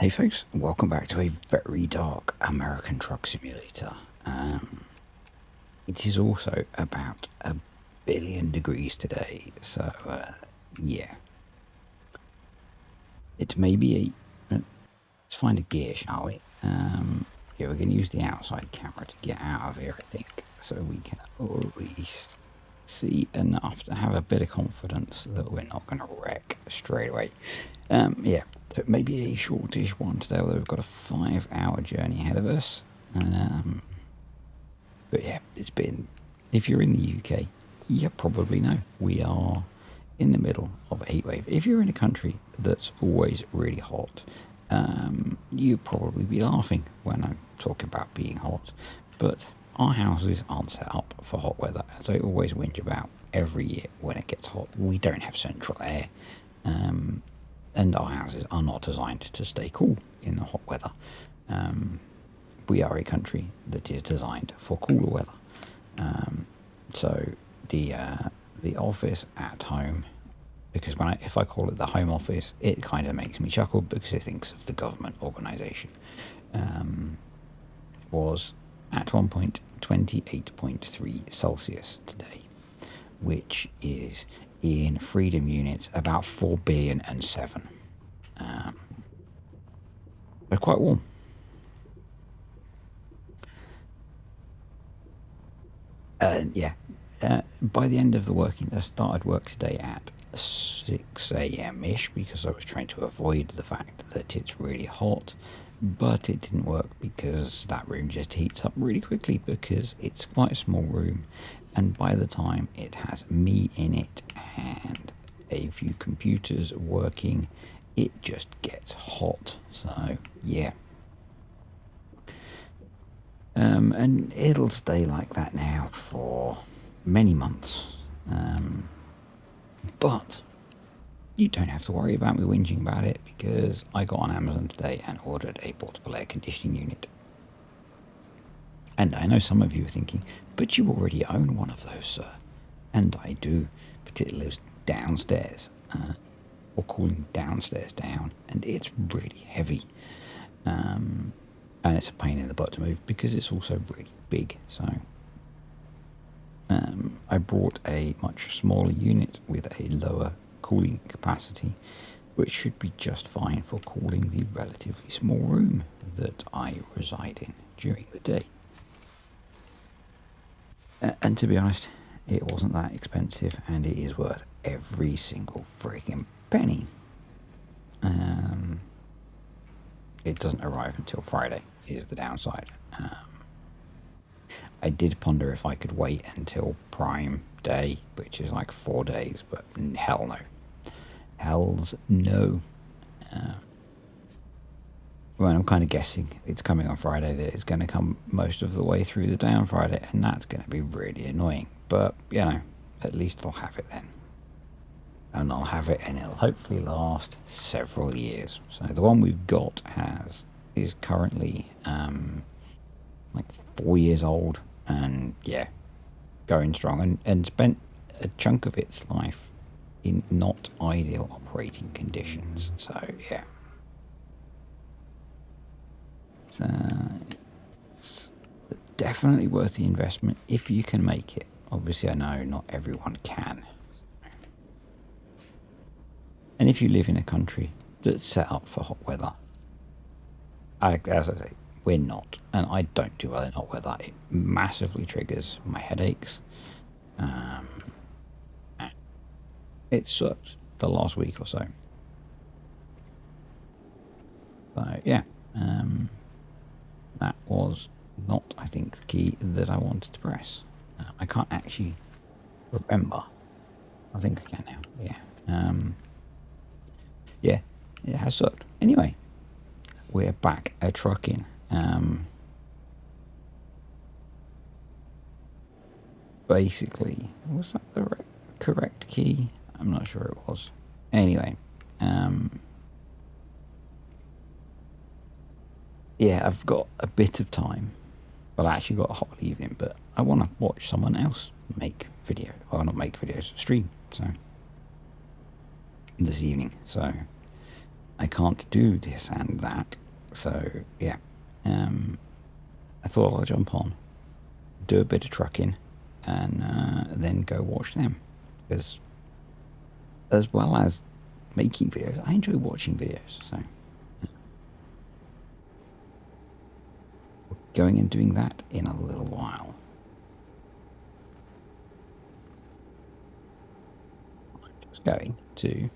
Hey folks, welcome back to a very dark American Truck Simulator. It is also about 1 billion degrees today, so yeah. It may be let's find a gear, shall we? Yeah, we're going to use the outside camera to get out of here, I think, so we can at least see enough to have a bit of confidence that we're not going to wreck straight away. Yeah, so it may be a shortish one today, although we've got a 5-hour journey ahead of us. But yeah, it's been, if you're in the UK, you probably know we are in the middle of a heat wave. If you're in a country that's always really hot, you'd probably be laughing when I talk about being hot. But our houses aren't set up for hot weather, as I always whinge about every year when it gets hot. We don't have central air, and our houses are not designed to stay cool in the hot weather. We are a country that is designed for cooler weather. So the office at home, because if I call it the home office, it kind of makes me chuckle because it thinks of the government organisation, was at one point 28.3 Celsius today, which is in freedom units about 4,000,000,007. They're quite warm. Yeah. By the end of the working, I started work today at 6 a.m. ish because I was trying to avoid the fact that it's really hot, but it didn't work because that room just heats up really quickly because it's quite a small room, and by the time it has me in it and a few computers working, it just gets hot. So yeah. And it'll stay like that now for many months. But you don't have to worry about me whinging about it because I got on Amazon today and ordered a portable air conditioning unit. And I know some of you are thinking, but you already own one of those, sir. And I do, but it lives downstairs, or cooling downstairs down, and it's really heavy. And it's a pain in the butt to move because it's also really big. So I brought a much smaller unit with a lower cooling capacity, which should be just fine for cooling the relatively small room that I reside in during the day. And to be honest, it wasn't that expensive, and it is worth every single freaking penny. It doesn't arrive until Friday, is the downside. I did ponder if I could wait until Prime Day, which is like 4 days, but hell no. Hells no. Well, I'm kind of guessing it's coming on Friday, that it's going to come most of the way through the day on Friday, and that's going to be really annoying. But, you know, at least I'll have it then. And I'll have it, and it'll hopefully last several years. So the one we've got is currently like 4 years old, and yeah, going strong, and spent a chunk of its life in not ideal operating conditions. So yeah, it's definitely worth the investment if you can make it. Obviously, I know not everyone can. And if you live in a country that's set up for hot weather, as I say, we're not. And I don't do well in hot weather. It massively triggers my headaches. It sucked the last week or so. So, yeah. That was not, I think, the key that I wanted to press. I can't actually remember. I think I can now. Yeah. Yeah, it has sucked. Anyway, we're back a trucking. Basically, was that the correct key? I'm not sure it was. Anyway, yeah, I've got a bit of time. Well, I actually got a hot evening, but I want to watch someone else make video. Well, not make videos, stream. So this evening. So I can't do this and that. So yeah, I thought I'll jump on, do a bit of trucking, and then go watch them. Because as well as making videos, I enjoy watching videos. So going and doing that in a little while. Just going to,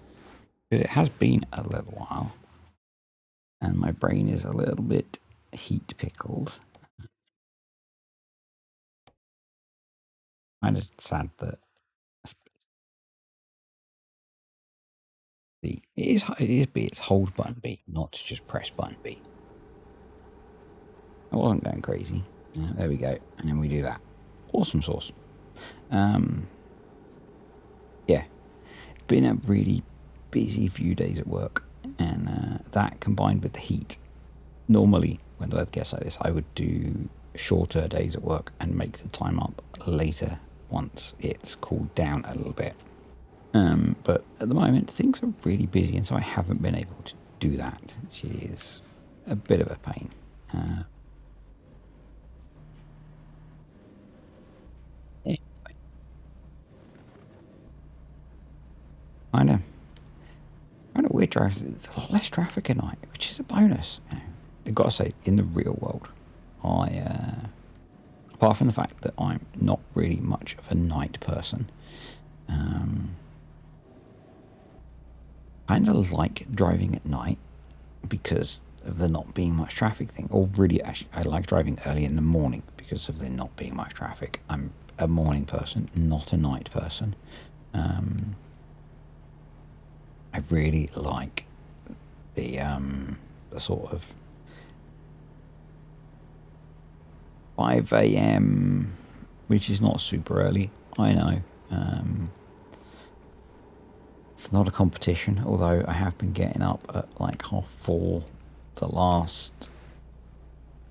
because it has been a little while, and my brain is a little bit heat pickled. Kind of sad that it is B. It's hold button B, not just press button B. I wasn't going crazy. There we go, and then we do that. Awesome sauce. Yeah, been a really busy few days at work, and that combined with the heat. Normally, when the weather gets like this, I would do shorter days at work and make the time up later once it's cooled down a little bit. But at the moment, things are really busy, and so I haven't been able to do that, which is a bit of a pain. Yeah, I know. I know weird drives. There's a lot less traffic at night, which is a bonus. I've got to say, in the real world, apart from the fact that I'm not really much of a night person, kind of like driving at night because of the not being much traffic thing. Or really, actually, I like driving early in the morning because of there not being much traffic. I'm a morning person, not a night person. I really like the sort of 5 a.m., which is not super early. I know. It's not a competition, although I have been getting up at like 4:30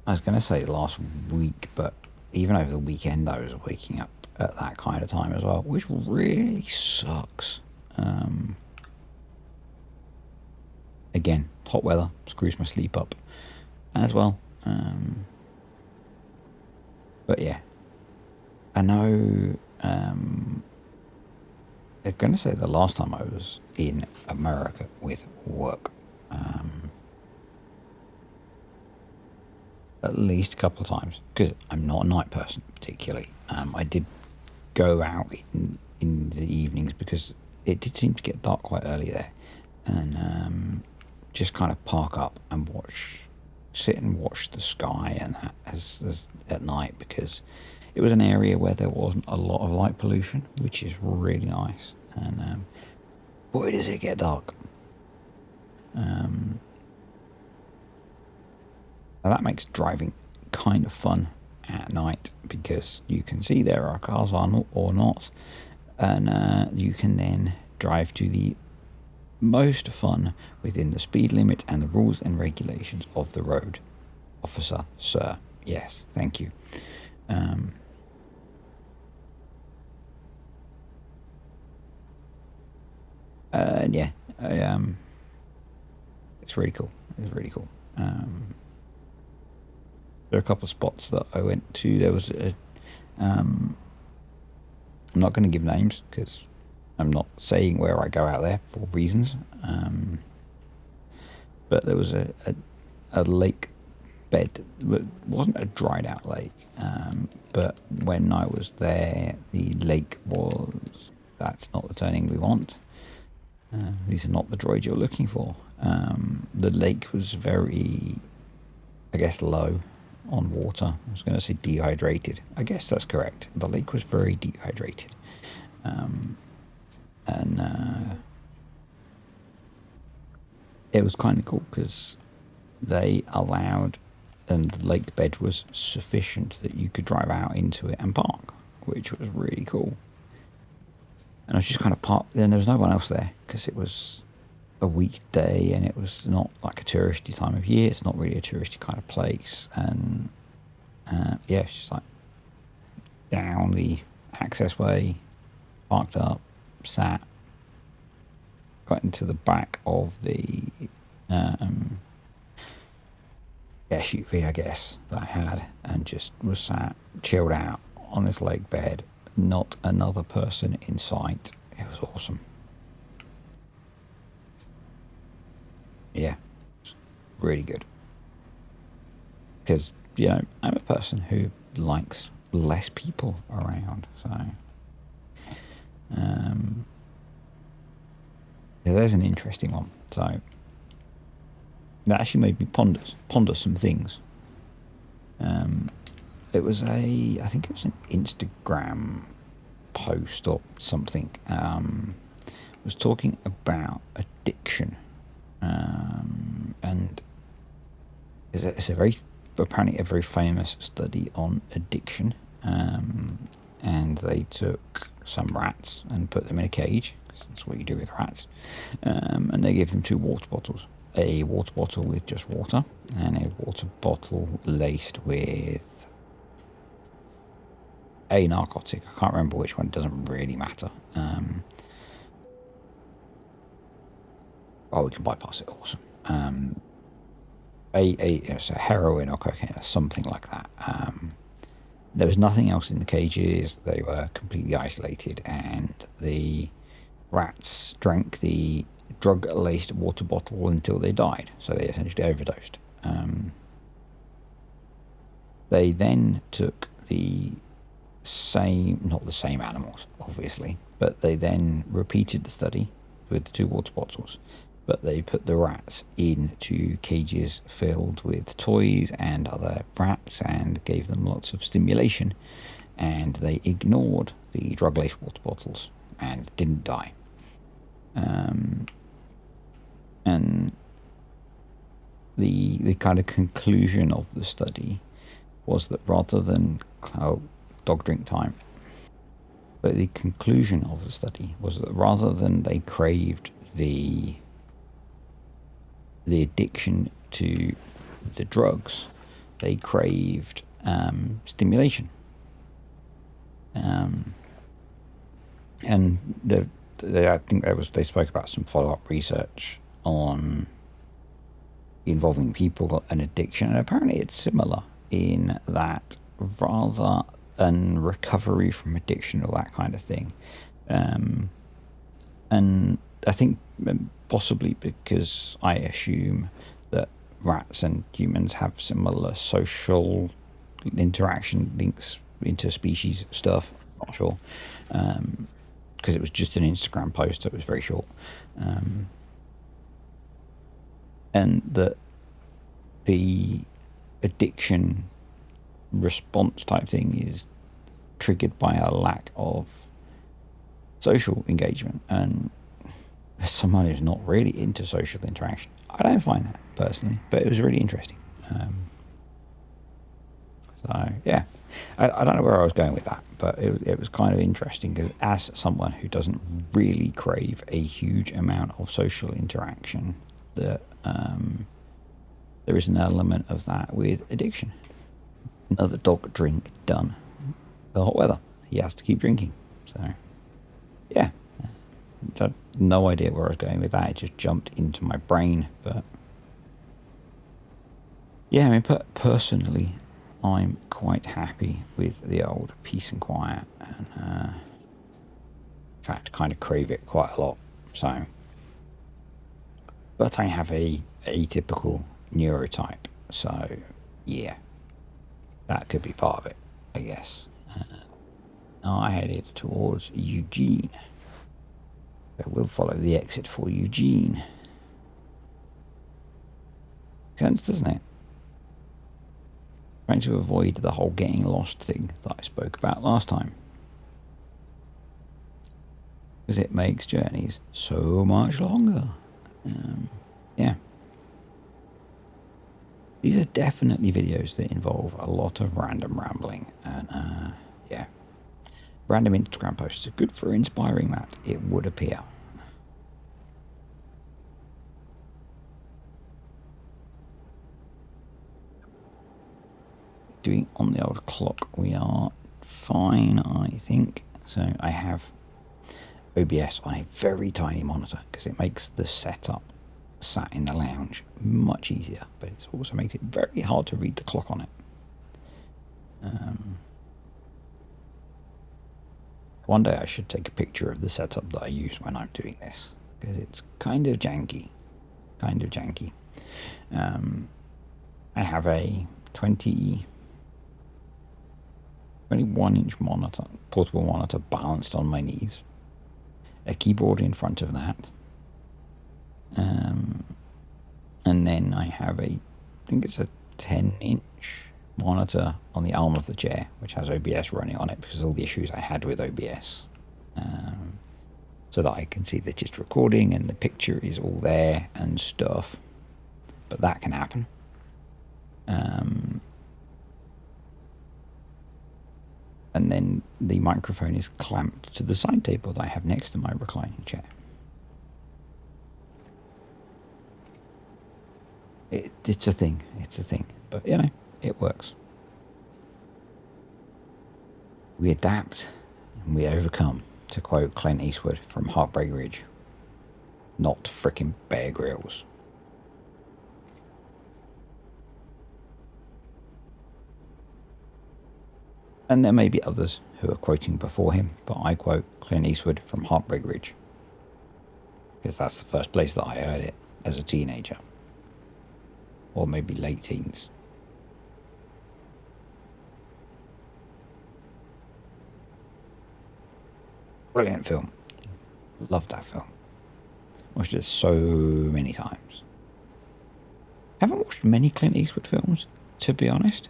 I was going to say last week, but even over the weekend I was waking up at that kind of time as well, which really sucks. Again, hot weather screws my sleep up as well. But yeah, I know. I'm going to say the last time I was in America with work, at least a couple of times, because I'm not a night person particularly. I did go out in the evenings because it did seem to get dark quite early there, and just kind of park up and sit and watch the sky and that as at night, because it was an area where there wasn't a lot of light pollution, which is really nice. And boy, does it get dark. Now that makes driving kind of fun at night because you can see there are cars on or not, and you can then drive to the most fun within the speed limit and the rules and regulations of the road. Officer, sir. Yes, thank you. And yeah, it's really cool. It's really cool. There are a couple of spots that I went to. There was I'm not going to give names because I'm not saying where I go out there for reasons. But there was a lake bed. It wasn't a dried out lake, but when I was there, the lake was. That's not the turning we want. These are not the droids you're looking for. The lake was very, I guess, low on water. I was going to say dehydrated. I guess that's correct. The lake was very dehydrated. And it was kind of cool because they allowed, and the lake bed was sufficient that you could drive out into it and park, which was really cool. And I was just kind of parked, and there was no one else there because it was a weekday and it was not like a touristy time of year. It's not really a touristy kind of place. And yeah, it's just like down the access way, parked up, sat, got into the back of the um, SUV, I guess, that I had, and just was sat, chilled out on this lake bed, not another person in sight. It was awesome. Yeah, it's really good. Because, I'm a person who likes less people around, so um, yeah, there's an interesting one. So that actually made me ponder some things. It was I think it was an Instagram post or something. Was talking about addiction, and it's a very apparently a very famous study on addiction. And they took some rats and put them in a cage, 'cause that's what you do with rats. And they gave them two water bottles, a water bottle with just water and a water bottle laced with a narcotic. I can't remember which one. It doesn't really matter. We can bypass it. Awesome. It's a heroin or cocaine or something like that. There was nothing else in the cages. They were completely isolated, and the rats drank the drug-laced water bottle until they died. So they essentially overdosed. They then took not the same animals, obviously, but they then repeated the study with the two water bottles. But they put the rats into cages filled with toys and other rats and gave them lots of stimulation, and they ignored the drug-laced water bottles and didn't die. And the kind of conclusion of the study was that rather than dog drink time, but the conclusion of the study was that rather than they craved the addiction to the drugs, they craved stimulation. And I think they spoke about some follow-up research on involving people and addiction, and apparently it's similar in that rather than recovery from addiction or that kind of thing. And I think possibly because I assume that rats and humans have similar social interaction links, interspecies stuff. Not sure, because it was just an Instagram post, so it was very short, and that the addiction response type thing is triggered by a lack of social engagement. And as someone who's not really into social interaction, I don't find that personally, but it was really interesting. So yeah, I don't know where I was going with that, but it was kind of interesting because as someone who doesn't really crave a huge amount of social interaction, that there is an element of that with addiction. Another dog drink done. The hot weather, he has to keep drinking. So yeah, I had no idea where I was going with that. It just jumped into my brain. But yeah, I mean, personally, I'm quite happy with the old peace and quiet, and in fact, kind of crave it quite a lot. So, but I have a atypical neurotype, so yeah, that could be part of it, I guess. Now I headed towards Eugene. So we'll follow the exit for Eugene. Makes sense, doesn't it? Trying to avoid the whole getting lost thing that I spoke about last time, because it makes journeys so much longer. Yeah. These are definitely videos that involve a lot of random rambling, and yeah, random Instagram posts are good for inspiring that, it would appear. Doing on the old clock, we are fine, I think. So I have OBS on a very tiny monitor because it makes the setup sat in the lounge. Much easier, but it also makes it very hard to read the clock on it. One day I should take a picture of the setup that I use when I'm doing this, because it's kind of janky. I have a 21-inch monitor, portable monitor, balanced on my knees, a keyboard in front of that, and then I have I think it's a 10-inch monitor on the arm of the chair, which has OBS running on it because of all the issues I had with OBS, so that I can see that it's recording and the picture is all there and stuff. But that can happen. And then the microphone is clamped to the side table that I have next to my reclining chair. It's a thing. But, it works. We adapt and we overcome, to quote Clint Eastwood from Heartbreak Ridge. Not frickin' Bear Grylls. And there may be others who are quoting before him, but I quote Clint Eastwood from Heartbreak Ridge, because that's the first place that I heard it as a teenager, or maybe late teens. Brilliant film. Loved that film. Watched it so many times. Haven't watched many Clint Eastwood films, to be honest.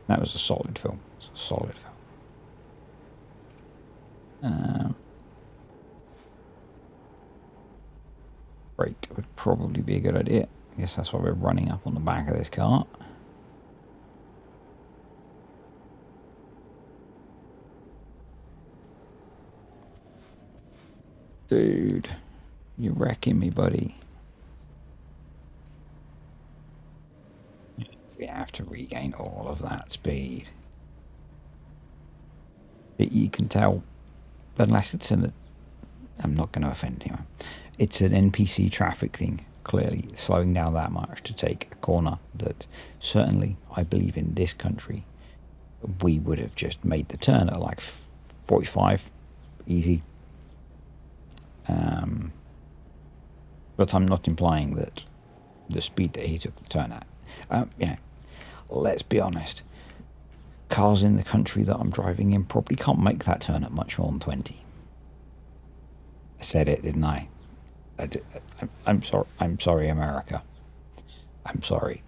That was a solid film. Brake would probably be a good idea. I guess that's why we're running up on the back of this cart. Dude, you're wrecking me, buddy. We have to regain all of that speed. You can tell, unless it's I'm not going to offend anyone. It's an NPC traffic thing, clearly slowing down that much to take a corner that certainly, I believe in this country, we would have just made the turn at like 45, easy. But I'm not implying that the speed that he took the turn at. Let's be honest. Cars in the country that I'm driving in probably can't make that turn at much more than 20. I said it, didn't I? I'm sorry. I'm sorry, America. I'm sorry.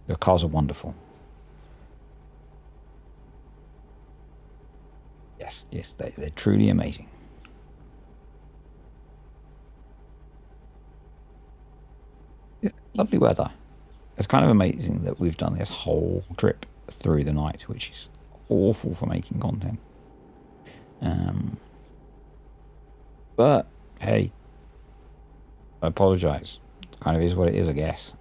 Your cars are wonderful. Yes, they're truly amazing. Lovely weather. It's kind of amazing that we've done this whole trip through the night, which is awful for making content. But hey, I apologise. Kind of is what it is, I guess.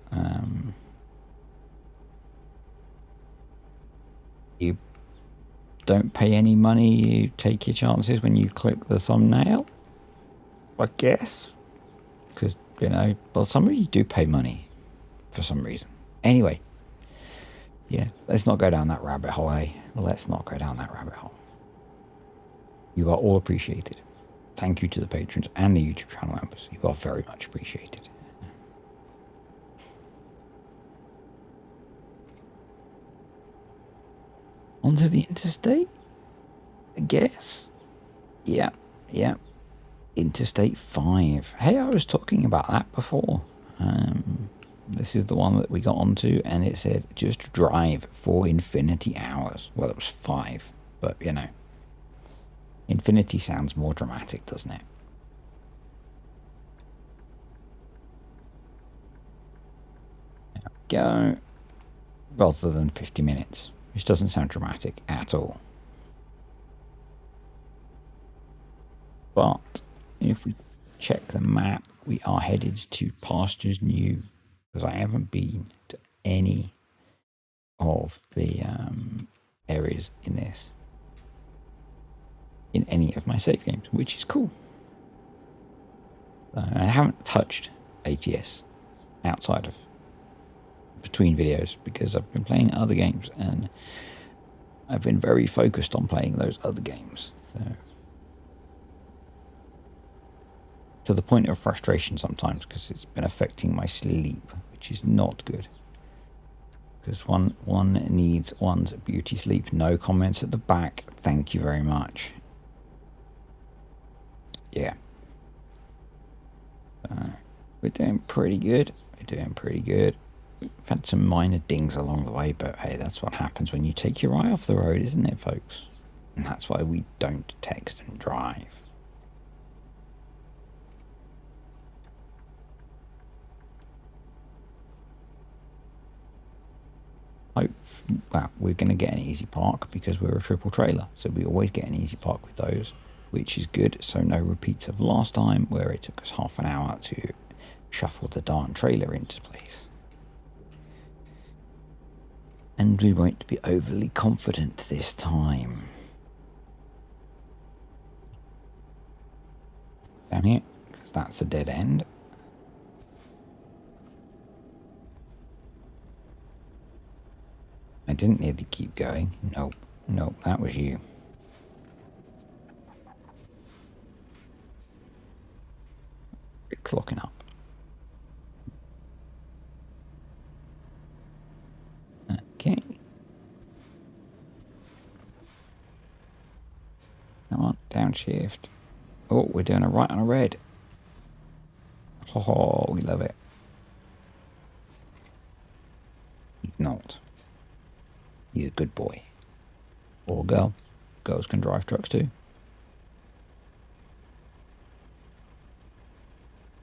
You don't pay any money. You take your chances when you click the thumbnail, I guess. Because, well, some of you do pay money for some reason. Anyway, yeah, let's not go down that rabbit hole, eh? Let's not go down that rabbit hole. You are all appreciated. Thank you to the patrons and the YouTube channel members. You are very much appreciated. Onto the interstate, I guess. Yeah. Interstate 5. Hey, I was talking about that before. This is the one that we got onto, and it said just drive for infinity hours. Well, it was 5, but infinity sounds more dramatic, doesn't it? Go rather than 50 minutes, which doesn't sound dramatic at all. But if we check the map, we are headed to Pastures New, because I haven't been to any of the areas in any of my save games, which is cool. I haven't touched ATS outside of between videos because I've been playing other games and I've been very focused on playing those other games. So to the point of frustration sometimes because it's been affecting my sleep, which is not good. Because one needs one's beauty sleep. No comments at the back. Thank you very much. Yeah. We're doing pretty good. We're doing pretty good. We've had some minor dings along the way, but hey, that's what happens when you take your eye off the road, isn't it, folks? And that's why we don't text and drive. Well, we're going to get an easy park because we're a triple trailer, so we always get an easy park with those, which is good. So no repeats of last time where it took us half an hour to shuffle the darn trailer into place. And we won't be overly confident this time. Down here, because that's a dead end. I didn't nearly keep going. Nope. Nope, that was you. It's locking up. Okay. Come on, downshift. Oh, we're doing a right on a red. Oh, we love it. He's not. He's a good boy. Or girl. Girls can drive trucks too.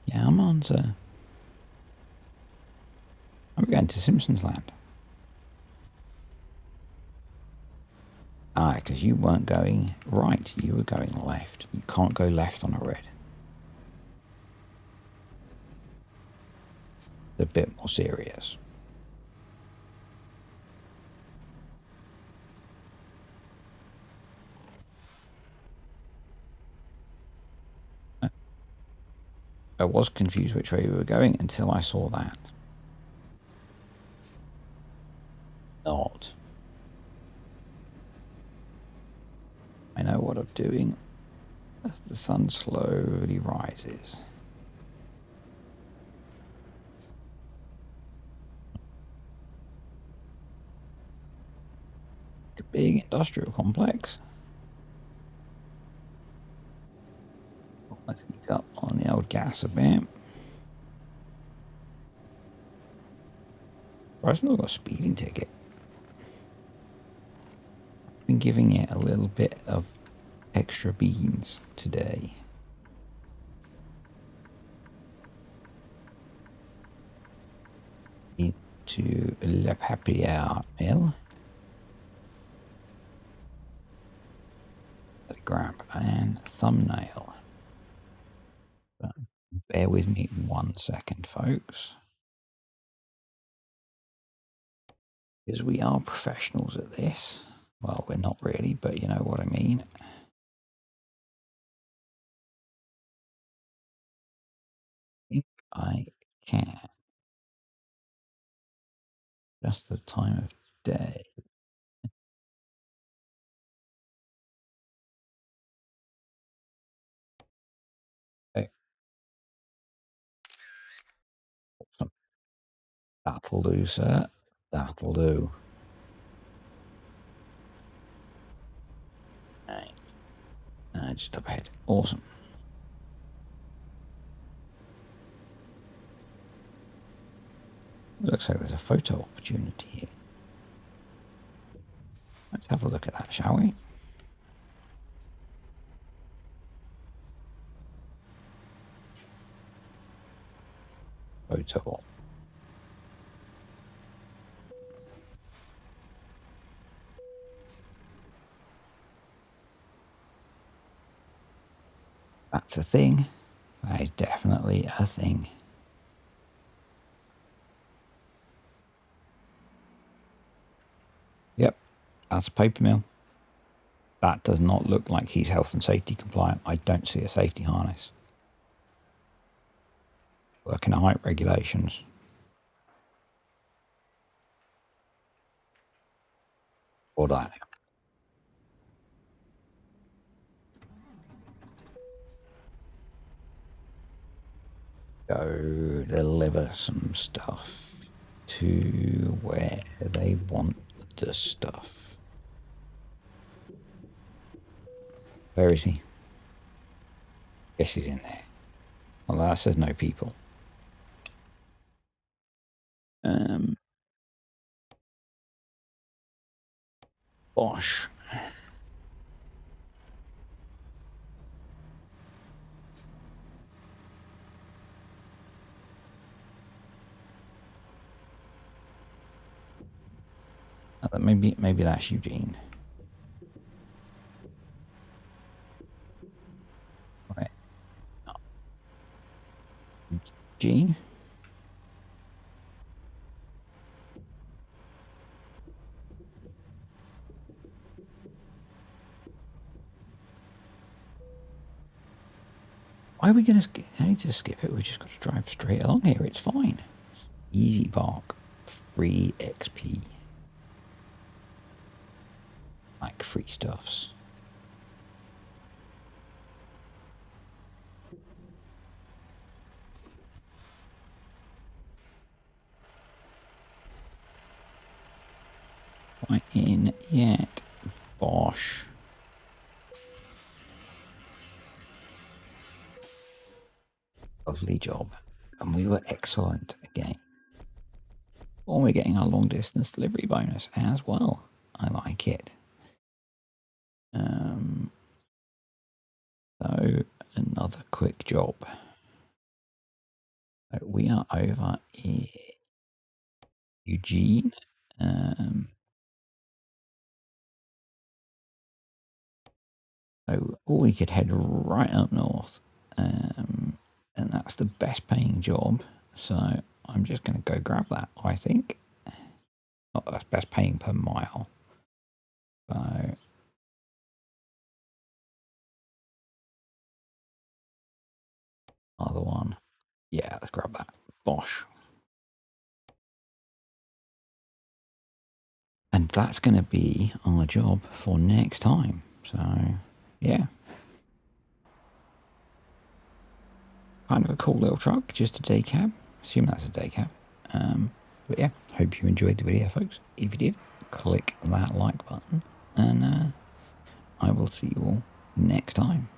Yeah, I'm on, sir. I'm going to Simpsons Land. Ah, because you weren't going right. You were going left. You can't go left on a red. It's a bit more serious. I was confused which way we were going until I saw that. Not. I know what I'm doing as the sun slowly rises. A big industrial complex. Let's pick up on the old gas a bit. I've not got a speeding ticket. I've been giving it a little bit of extra beans today. To Le Papier Mill. Grab and thumbnail. But bear with me 1 second, folks. Because we are professionals at this. Well, we're not really, but you know what I mean. I think I can. Just the time of day. Okay. Awesome. That'll do, sir. That'll do. Right. Just up ahead. Awesome. Looks like there's a photo opportunity here. Let's have a look at that, shall we? Photo op. That's a thing. That is definitely a thing. Yep, that's a paper mill. That does not look like he's health and safety compliant. I don't see a safety harness. Working height regulations. Or that. Go deliver some stuff to where they want the stuff. Where is he? Guess he's in there. Well, that says no people. Bosh. Maybe that's Eugene. Right. Gene? Why are we going to skip? I need to skip it. We just got to drive straight along here. It's fine. Easy park. Free XP. Like free stuffs. Right in yet. Bosh. Lovely job. And we were excellent again. And we're getting our long distance delivery bonus as well. I like it. So another quick job. So we are over in Eugene. So we could head right up north. And that's the best paying job. So I'm just going to go grab that, I think. Not that's best paying per mile. So other one. Yeah, let's grab that. Bosh. And that's going to be our job for next time. So, yeah. Kind of a cool little truck, just a day cab. Assume that's a day cab. But yeah, hope you enjoyed the video, folks. If you did, click that like button. And I will see you all next time.